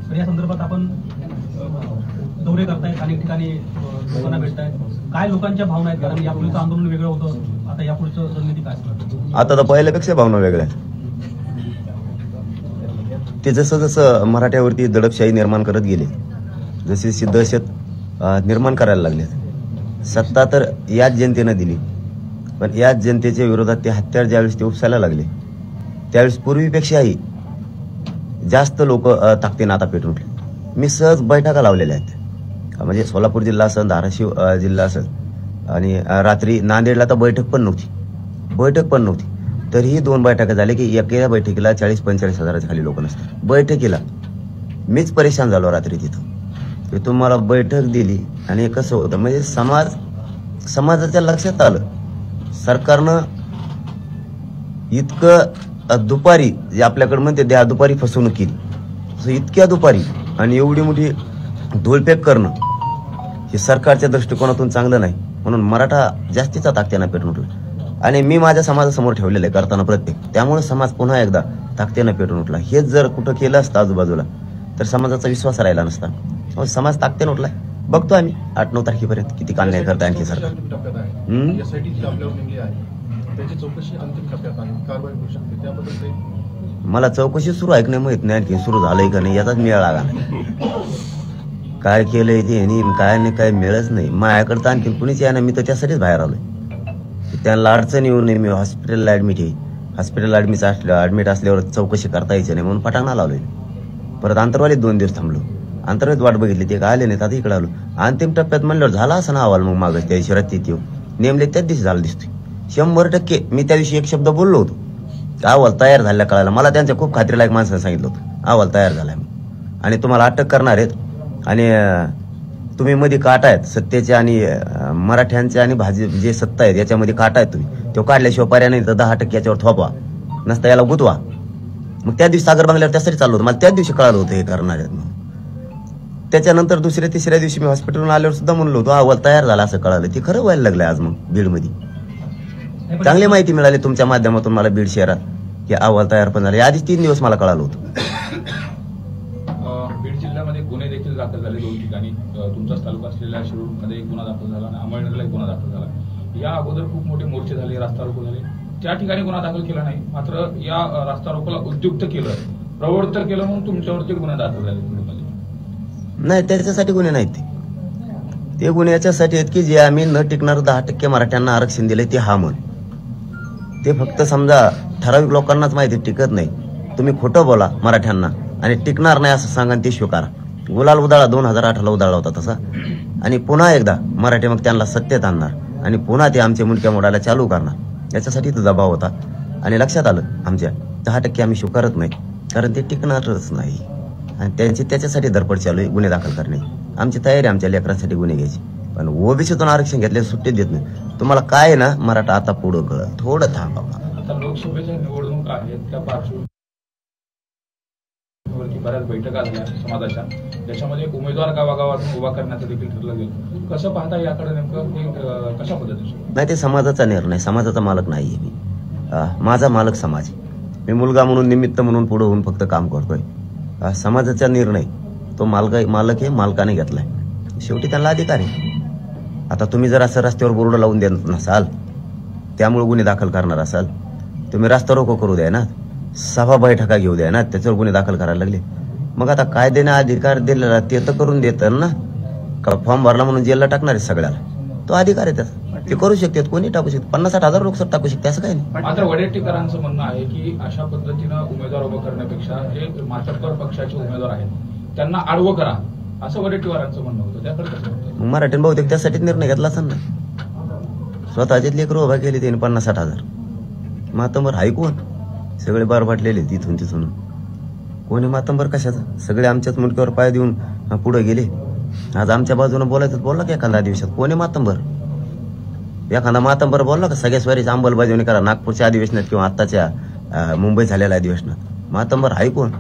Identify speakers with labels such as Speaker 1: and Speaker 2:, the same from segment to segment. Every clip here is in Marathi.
Speaker 1: तर या संदर्भात आपण दौरे करतायत, अनेक ठिकाणी लोकांना भेटतायत, काय लोकांच्या भावना आहेत? कारण यापूर्वीचं आंदोलन वेगळं होतं, आता यापुढचं रणनीती काय असणार?
Speaker 2: आता तर पहिल्यापेक्षा भावना वेगळ्या आहेत. ते जसं जसं मराठ्यावरती दडपशाही निर्माण करत गेले, जशी जशी दहशत निर्माण करायला लागले. सत्ता तर याच जनतेनं दिली, पण याच जनतेच्या विरोधात ते हत्यार ज्यावेळेस ते उपसायला लागले, त्यावेळेस पूर्वीपेक्षाही जास्त लोक ताकदीनं आता पेटून उठले. मी सहज बैठका लावलेल्या आहेत, म्हणजे सोलापूर जिल्हा असेल, धाराशिव जिल्हा असेल, आणि रात्री नांदेडला तर बैठक पण नव्हती. तरीही 2 बैठका झाल्या की एका बैठकीला 40-45 हजाराच्या खाली लोक नसतात. बैठकीला मीच परेशान झालो रात्री तिथं. तुम्हाला बैठक दिली आणि कसं होतं, म्हणजे समाजाच्या लक्षात आलं सरकारनं इतकं दुपारी, जे आपल्याकडे म्हणते द्या दुपारी फसवणूक केली, इतक्या दुपारी आणि एवढी मोठी धूळफेक करणं हे सरकारच्या दृष्टिकोनातून चांगलं नाही. म्हणून मराठा जास्तीचा ताकदीनं पेटून उठला आणि मी माझ्या समाजासमोर ठेवलेलं आहे करताना प्रत्येक. त्यामुळे समाज पुन्हा एकदा ताकदीनं पेटून उठला. हेच जर कुठं केलं असतं आजूबाजूला तर समाजाचा विश्वास राहिला नसता. समाज ताकदीनं उठलाय. बघतो आम्ही 8-9 तारखेपर्यंत किती काल करता आणखी सरकार. मला चौकशी सुरू आहे की नाही माहित नाही, आणखी सुरू झालंय का नाही याचाच मेळ लागा नाही. काय केलंय ते काय नाही, काय मिळच नाही माझ्याकडे. तर आणखी कुणीच आहे ना, मी तर त्यासाठीच बाहेर आलोय. त्यांना अडचण येऊ नये, मी हॉस्पिटलला ऍडमिट आहे. हॉस्पिटलला ऍडमिट असल्यावर चौकशी करता यायची नाही म्हणून पटांगणा लावलोय. परत आंतरवालीत 2 दिवस थांबलो, आंतरवालीत वाट बघितली, ते काय आले नाही. आता इकडे आलो. अंतिम टप्प्यात म्हणल्यावर झाला असं ना अहवाल. मग मागं त्या दिवशी रात्री येऊ नेमले त्याच दिवशी झालं दिसतोय 100%. मी त्या दिवशी एक शब्द बोललो होतो, अहवाल तयार झाला कळायला मला. त्यांच्या खूप खात्रीलायक माणसाने सांगितलं होतं अहवाल तयार झालाय आणि तुम्हाला अटक करणार आहेत आणि तुम्ही मध्ये काटा आहेत सत्तेचे आणि मराठ्यांचे आणि भाजप जे सत्ता आहेत याच्यामध्ये काटा आहेत, तुम्ही तो काढल्याशिवाय पर्याय नाही तर 10% याच्यावर थोपवा, नसता याला गुतवा. मग त्या दिवशी सागर बंगल्यावर त्यासाठी चाललो होतं. मला त्याच दिवशी कळालं होतं हे करणार आहेत म्हणून. त्याच्यानंतर 2-3 दिवशी मी हॉस्पिटलवरून आल्यावर सुद्धा म्हणलो होतो अहवाल तयार झाला असं कळालं. ते खरं व्हायला लागलंय आज. मग बीडमध्ये चांगली माहिती मिळाली तुमच्या माध्यमातून मला, बीड शहरात की अहवाल तयार पण झाले. आधीच 3 दिवस मला कळालं होतं.
Speaker 3: बीड जिल्ह्यामध्ये गुन्हे देखील दाखल झाले 2 ठिकाणी. तुमचाच तालुका असलेल्या शिरूरमध्ये एक गुन्हा दाखल झाला आणि अमळनेरला एक गुन्हा दाखल झाला. या अगोदर खूप मोठे मोर्चे झाले, रास्ता रोको झाले, त्या ठिकाणी गुन्हा दाखल केला नाही. मात्र या रास्ता रोकोला उद्युक्त केलं, प्रवृत्त केलं म्हणून तुमच्यावरती गुन्हे दाखल झाले.
Speaker 2: नाही, त्याच्यासाठी गुन्हे नाहीत. ते गुन्हे याच्यासाठी आहेत की जे आम्ही न टिकणार 10% मराठ्यांना आरक्षण दिलंय ते हा म्हण. ते फक्त समजा ठराविक लोकांनाच माहिती टिकत नाही. तुम्ही खोटं बोला मराठ्यांना आणि टिकणार नाही असं सांगा ते स्वीकारा. गुलाल उदाळा 2008ला उदाळा होता तसा. आणि पुन्हा एकदा मराठी मग त्यांना सत्तेत आणणार आणि पुन्हा ते आमच्या मुंडक्या मोडायला चालू करणार. याच्यासाठी तो दबाव होता आणि लक्षात आलं आमच्या 10% आम्ही स्वीकारत नाही, कारण ते टिकणारच नाही. आणि त्यांची त्याच्यासाठी धडपड चालू आहे गुन्हे दाखल करणे. आमची तयारी आमच्या लेकरांसाठी गुन्हे घ्यायची, पण ओबीसीतून आरक्षण घेतले सुट्टीत देत नाही. तुम्हाला काय ना मराठा आता पुढं कळत, थोडं थांबा.
Speaker 3: आता लोकसभेच्या निवडणूक आहेत, त्या पार्श्वभूमीवरती बऱ्याच बैठका झाल्या समाजाच्या, त्याच्यामध्ये उमेदवार गावागावात उभा करण्याचं देखील ठरलं गेलं. कसं पाहता याकडे नेमकं कशा पद्धतीने?
Speaker 2: नाही, ते समाजाचा निर्णय, समाजाचा मालक नाहीये मी. माझा मालक समाज. मी मुलगा म्हणून निमित्त म्हणून पुढे होऊन फक्त काम करतोय. समाजाचा निर्णय तो मालक आहे, मालकाने घेतलाय. शेवटी त्यांना अधिकार आहे. आता तुम्ही जर असं रस्त्यावर बोर्ड लावून देत नसाल, त्यामुळे गुन्हे दाखल करणार असाल, तुम्ही रस्ता रोको करू द्या ना, सभा बैठका घेऊ द्या ना, त्याच्यावर गुन्हे दाखल करायला लागले. मग आता कायद्याने अधिकार दिलेला ते तर करून देतात ना. का फॉर्म भरला म्हणून जेलला टाकणार आहे सगळ्याला? तो अधिकार आहे त्याचा, ते करू शकतात, कोणी टाकू शकते. 50-60 हजार लोक टाकू शकते, असं काही नाही.
Speaker 3: मात्र वडेट्टीकरांचं म्हणणं आहे की अशा पद्धतीनं उमेदवार उभं करण्यापेक्षा जे मातब्बर पक्षाचे उमेदवार आहेत त्यांना आडवं करा, असं वडेट्टीवारांचं म्हणणं होतं. त्याकडे कसं होतं?
Speaker 2: मराठीने बहुतेक त्यासाठीच निर्णय घेतला असेल ना. स्वतःचे लेकरं उभा केली त्यांनी 50-60 हजार. मातंबर हाय कोण? सगळे बारबाटलेले तिथून. कोणी मातंबर कशाचं? सगळे आमच्याच मुंडक्यावर पाय देऊन पुढे गेले. आज आमच्या बाजूने बोलायचं बोलला का एखाद्या दिवसात? कोणी मातंबर? एखादा मातंबर बोलला का सगळ्या स्वारीची अंमलबजावणी करा नागपूरच्या अधिवेशनात किंवा आत्ताच्या मुंबईत झालेल्या अधिवेशनात? मातंबर हाय कोण?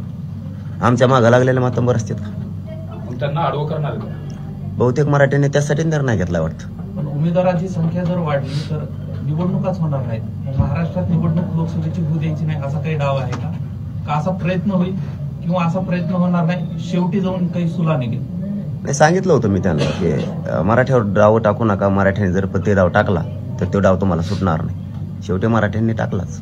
Speaker 2: आमच्या मागं लागलेले मातंबर असतात का?
Speaker 3: त्यांना आडवं करणार
Speaker 2: बहुतेक मराठीने त्यासाठी निर्णय घेतला वाटतं.
Speaker 1: पण उमेदवारांची संख्या जर वाढली तर निवडणुकाच होणार नाहीत. महाराष्ट्रात निवडणूक लोकसभेची होऊ द्यायची नाही असा काही डाव आहे का? असा प्रयत्न होईल की
Speaker 4: किंवा असा प्रयत्न होणार नाही, शेवटी जाऊन काही सुला निघेल?
Speaker 2: नाही, सांगितलं होतं मी त्यांना की मराठ्यावर डाव टाकू नका, मराठ्याने जर ते डाव टाकला तर तो डाव तुम्हाला सुटणार नाही. शेवटी मराठ्यांनी टाकलाच.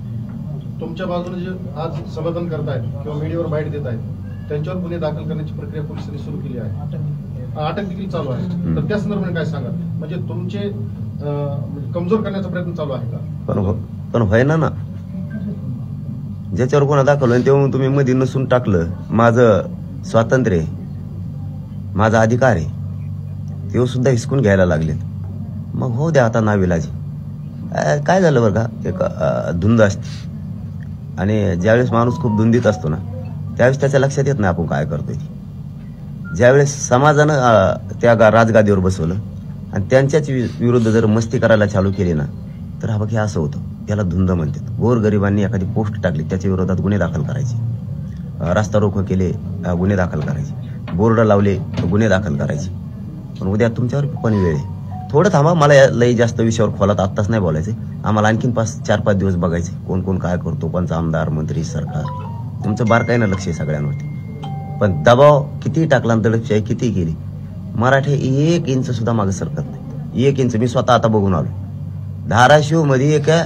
Speaker 5: तुमच्या बाजूने जे आज समाधान करतायत किंवा मीडियावर बाईट देत आहेत त्यांच्यावर गुन्हे दाखल करण्याची प्रक्रिया पोलिसांनी सुरू केली आहे, अटक देखील चालू आहे. तर त्या संदर्भाने काय सांगा, म्हणजे तुमचे कमजोर करण्याचा प्रयत्न चालू आहे का?
Speaker 2: पण व्हायना ना, ज्याच्यावर गुन्हा दाखल होईल तेव्हा तुम्ही मध्ये नसून टाकलं. माझं स्वातंत्र्य आहे, माझा अधिकार आहे, तेव्हा सुद्धा हिसकून घ्यायला लागलेत. मग हो द्या आता नाविलाजी. काय झालं बरं का, एक धुंद असते आणि ज्यावेळेस माणूस खूप धुंदीत असतो ना त्यावेळेस त्याच्या लक्षात येत नाही आपण काय करतोय. ज्यावेळेस समाजानं त्या राजगादीवर बसवलं आणि त्यांच्याच विरुद्ध जर मस्ती करायला चालू केली ना तर हा बघ हे असं होतं. याला धुंद म्हणतात. गोरगरिबांनी एखादी पोस्ट टाकली त्याच्या विरोधात गुन्हे दाखल करायचे, रस्ता रोको केले गुन्हे दाखल करायचे, बोर्ड लावले गुन्हे दाखल करायचे. पण उद्या तुमच्यावर पण वेळ आहे. थोडं थांबा, मला लई जास्त विषयावर खोलात आत्ताच नाही बोलायचं. आम्हाला आणखीन 4-5 दिवस बघायचे कोण कोण काय करतो, कोणचा आमदार मंत्री सरकार. तुमचं बारकाईनं लक्ष आहे सगळ्यांवरती. पण दबाव किती टाकला, दडपशाही किती केली, मराठी 1 इंच सुद्धा मागे सरकत नाही. 1 इंच. मी स्वतः आता बघून आलो. धाराशिव मध्ये एका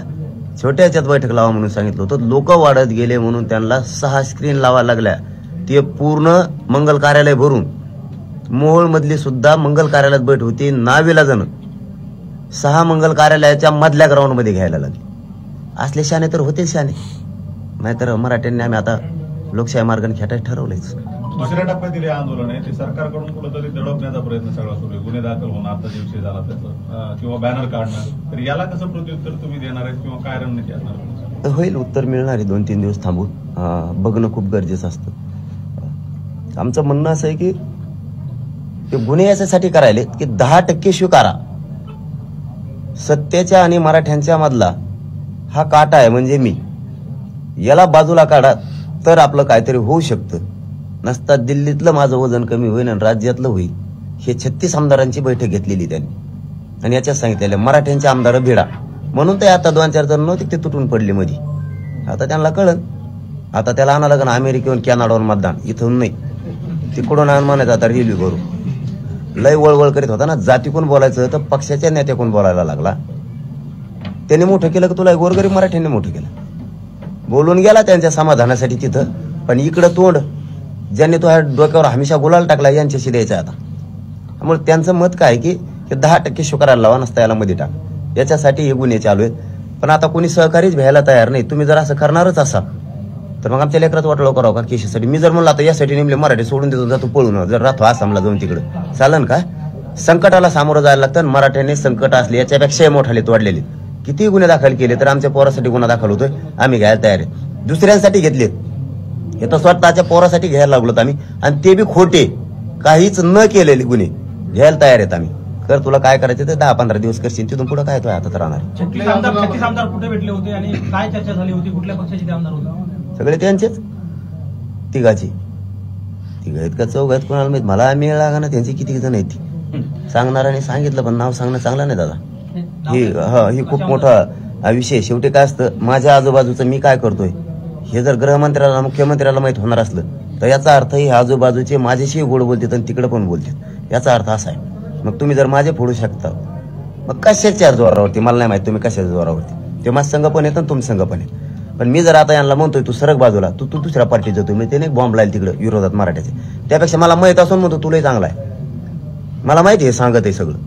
Speaker 2: छोट्या ह्याच्यात बैठक लावा म्हणून सांगितलं होतं. लोक वाढत गेले म्हणून त्यांना 6 स्क्रीन लावायला लागल्या. ते पूर्ण मंगल कार्यालय भरून मोहोळ मधली सुद्धा मंगल कार्यालयात बैठ होती. नाविलाजानं 6 मंगल कार्यालयाच्या मधल्या ग्राउंड मध्ये घ्यायला लागले. असले शाने तर होते शाने, नाहीतर मराठ्यांनी आम्ही आता लोकशाही मार्गाने खेटायचं ठरवलंच.
Speaker 6: दुसऱ्या टप्प्यातील आंदोलन आहे ते सरकारकडून कुठेतरी दडपण्याचा प्रयत्न सगळा सुरू आहे. गुन्हे दाखल होणं आता जे विषय झाला त्याचं किंवा बॅनर काढणं, तर याला कसं प्रत्युत्तर तुम्ही देणार आहेत किंवा काय रणनीती असणार?
Speaker 2: होईल, उत्तर मिळणार आहे. 2-3 दिवस थांबून बघणं खूप गरजेचं असतं. आमचं म्हणणं असं आहे की ते गुन्हे याच्यासाठी करायले की 10% स्वीकारा. सत्तेच्या आणि मराठ्यांच्या मधला हा काटा आहे म्हणजे मी, याला बाजूला काढा तर आपलं काहीतरी होऊ शकतं. नसता दिल्लीतलं माझं वजन कमी होईल आणि राज्यातलं होईल. हे 36 आमदारांची बैठक घेतलेली त्यांनी आणि याच्यात सांगितलेलं मराठ्यांचे आमदार भिडा म्हणून ते आता 2-4 जण नव्हते ते तुटून पडले मध्ये. आता त्यांना कळलं, आता त्याला आणा लागलं अमेरिकेहून कॅनडावर मतदान, इथून नाही तिकडून आण म्हणायचं. आता रिव्ह्यू करू लय वळवळ करीत होता ना, जाती कोण बोलायचं तर पक्षाच्या नेत्याकडून बोलायला लागला. त्यांनी मोठं केलं की तुला गोरगरीब मराठ्यांनी मोठं केलं. बोलून गेला त्यांच्या समाधानासाठी तिथं, पण इकडं तोंड ज्यांनी तो डोक्यावर हमेशा गुलाल टाकला यांच्याशी द्यायचा. आता त्यामुळे त्यांचं मत काय की 10% स्वीकारायला लावा, नसता याला मध्ये टाक. याच्यासाठी हे गुन्हे चालू आहेत. पण आता कोणी सहकारीच भ्यायला तयार नाही. तुम्ही जर असं करणारच असाल तर मग आमच्या लेकरात वाटलं करावं का केशीसाठी? मी जर म्हणलं आता यासाठी नेमले मराठी सोडून देतो, जातो पळून, जर राहतो आसामला जाऊन तिकडं, चालन का? संकटाला सामोरं जायला लागतं. मराठ्याने संकट असले याच्यापेक्षाही मोठाले तोडलेले. किती गुन्हे दाखल केले तर आमच्या पोरासाठी गुन्हा दाखल होतोय, आम्ही घ्यायला तयार आहे. दुसऱ्यांसाठी घेतलेत, हे तर स्वतःच्या पोरासाठी घ्यायला लागलोत आम्ही, आणि ते बी खोटे काहीच न केलेले गुन्हे घ्यायला तयार आहेत आम्ही. कर तुला काय करायचं ते 10-15 दिवस करशील, तिथून पुढे काय तो हातात राहणार.
Speaker 1: 36 आमदार कुठे भेटले होते आणि काय चर्चा झाली होती? कुठल्या पक्षाचे ते आमदार होते?
Speaker 2: सगळे त्यांचेच, तिघाची. तिघ आहेत का 4 आहेत कोणाला माहित. मला मिळ लागा ना त्यांची किती जण आहेत ती सांगणाऱ्याने सांगितलं, पण नाव सांगणं चांगलं नाही दादा. ही खूप मोठा विषय. शेवटी काय असतं, माझ्या आजूबाजूचं मी काय करतोय हे जर गृहमंत्र्याला मुख्यमंत्र्याला माहित होणार असलं तर याचा अर्थ हे आजूबाजूचे माझ्याशी गोड बोलतात आणि तिकडे पण बोलतात. याचा अर्थ असा आहे. मग तुम्ही जर माझे फोडू शकता मग कशाच्या जोरावरती मला नाही माहित तुम्ही कशाच्या जोरावरती. ते माझं संघ पण येतं तुम संघ पण येत. पण मी जर आता यांना म्हणतोय तू सरक बाजूला, तू दुसऱ्या पार्टीत जातोय, मी ते नाही बॉम्ब लाईल तिकडे विरोधात मराठ्याचे, त्यापेक्षा मला माहित असून म्हणतो तुलाही चांगला आहे. मला माहिती आहे सांगत आहे सगळं,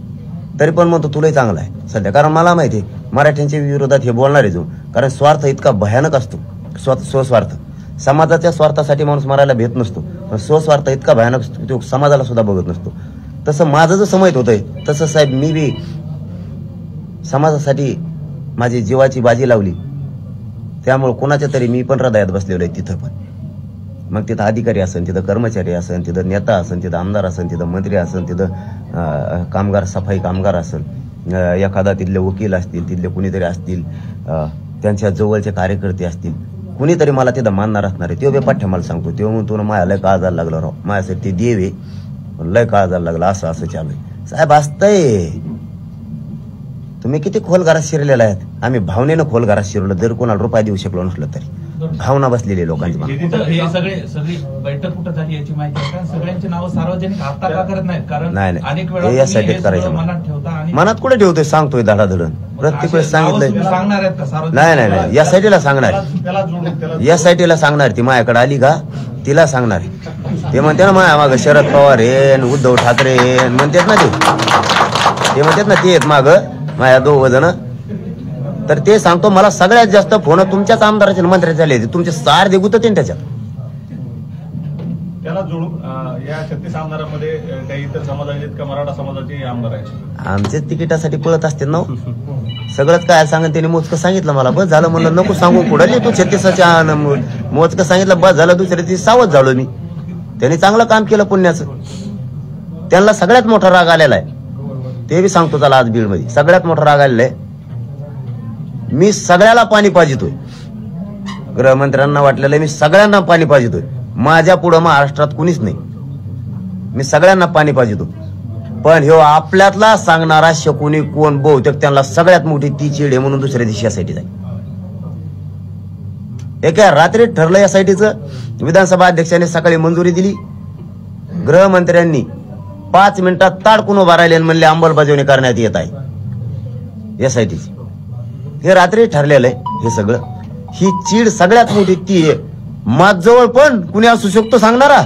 Speaker 2: तरी पण म्हणतो तुलाही चांगला आहे सध्या. कारण मला माहिती आहे मराठ्यांच्या विरोधात हे बोलणार आहे जो, कारण स्वार्थ इतका भयानक असतो. स्वस्वार्थ, समाजाच्या स्वार्थासाठी माणूस मरायला भेट नसतो, पण स्वस्वार्थ इतका भयानक असतो तो समाजाला सुद्धा बघत नसतो. तसं माझं जसं माहित होतंय तसं साहेब मी बी समाजासाठी माझी जीवाची बाजी लावली. त्यामुळे कोणाच्या तरी मी पण हृदयात बसलेलो आहे तिथं पण. मग तिथं अधिकारी असेल, तिथं कर्मचारी असेल, तिथं नेता असेल, तिथं आमदार असेल, तिथं मंत्री असेल, तिथं कामगार सफाई कामगार असेल, एखादा तिथले वकील असतील, तिथले कुणीतरी असतील, त्यांच्या जवळचे कार्यकर्ते असतील, कुणीतरी मला तिथं मानणार असणार आहे. तेव्हा पाठ्या मला सांगतो, तेव्हा म्हणतो ना माझ्या लय काळजाला लागलं राव, माझ्यासाठी ते देव आहे, लय काळजाला लागलं, असं असं चालू आहे. साहेब असतंय, तुम्ही किती खोल घरात शिरलेला आहेत. आम्ही भावनेनं खोल घरात शिरलो, जर कोणाला रुपया देऊ शकलो नसलो तरी. भावना बसलेली आहे लोकांची मनात.
Speaker 4: तर हे सगळी बैठक कुठं झाली याची माहिती आहे का? सगळ्यांची नावं सार्वजनिक आता का करत नाहीत? कारण
Speaker 2: नाही
Speaker 4: अनेक
Speaker 2: हे
Speaker 4: वेळा
Speaker 2: यासाठी
Speaker 4: तुम्ही हे
Speaker 2: करायचं
Speaker 4: सगळं मनात ठेवता आणि
Speaker 2: मनात कुठे ठेवतोय सांगतोय धडाधडण प्रत्येक वेळेस सांगितलंय.
Speaker 4: तुम्ही सांगणार आहेत का सार्वजनिक?
Speaker 2: नाही या साईडला सांगणार
Speaker 6: त्याला जोडून त्याला
Speaker 2: या साईडला सांगणार ती माझ्याकडे आली का तिला सांगणार ते म्हणते ना माझ्या मागं शरद पवार आहे उद्धव ठाकरे आहे म्हणतात ना ते म्हणतात ना ते आहेत मागं माझ्या 2 जण. तर ते सांगतो मला सगळ्यात जास्त फोन तुमच्याच आमदाराचे मंत्र्याचे आले तुमचे सार गुतते त्याच्यात.
Speaker 6: त्याला जोडून या 36 आमदारांमध्ये काही इतर समाजाचे का मराठा समाजाचे आमदार आहेत?
Speaker 2: आमचे तिकिटासाठी पळत असते ना हो. सगळंच काय सांगत त्यांनी मोजकं सांगितलं मला बस झालं म्हणलं नको सांगू पुढे तू 36च्या मोजकं सांगितलं बस झालं. दुसऱ्या दिवशी सावध झालो मी. त्यांनी चांगलं काम केलं पुण्याचं. त्यांना सगळ्यात मोठा राग आलेला आहे ते बी सांगतो त्याला आज बीडमध्ये सगळ्यात मोठा राग आलेला आहे. मी सगळ्याला पाणी पाजितोय गृहमंत्र्यांना वाटलेलं मी सगळ्यांना पाणी पाजितोय माझ्या पुढं महाराष्ट्रात कुणीच नाही मी सगळ्यांना पाणी पाजितो. पण ह्यो आपल्यातला सांगणारा शकुनी कोण बहुतेक त्यांना सगळ्यात मोठी ती चीड आहे म्हणून दुसऱ्या दिवशी यासाठी जाईल. एका रात्री ठरलं यासाठीचं. विधानसभा अध्यक्षांनी सकाळी मंजुरी दिली. गृहमंत्र्यांनी 5 मिनिटात ताडकून उभा राहिले आणि म्हणले अंमलबजावणी करण्यात येत आहे यासाठीची. हे रात्री ठरलेलं आहे हे सगळं. ही चीड सगळ्यात मोठी ती आहे. माझजवळ पण कुणी असू शकतो सांगणारा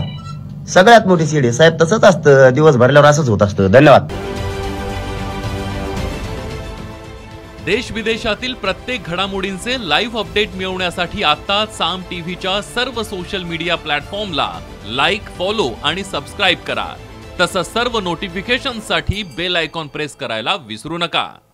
Speaker 2: सगळ्यात मोठी चीड आहे साहेब. तसंच असतं दिवसभरल्यावर असंच होत असतं. धन्यवाद.
Speaker 7: देश विदेशातील प्रत्येक घडामोडींचे लाईव्ह अपडेट मिळवण्यासाठी आता साम टीव्हीच्या सर्व सोशल मीडिया प्लॅटफॉर्मला लाईक, फॉलो आणि सबस्क्राईब करा. तसंच सर्व नोटिफिकेशनसाठी बेल आयकॉन प्रेस करायला विसरू नका.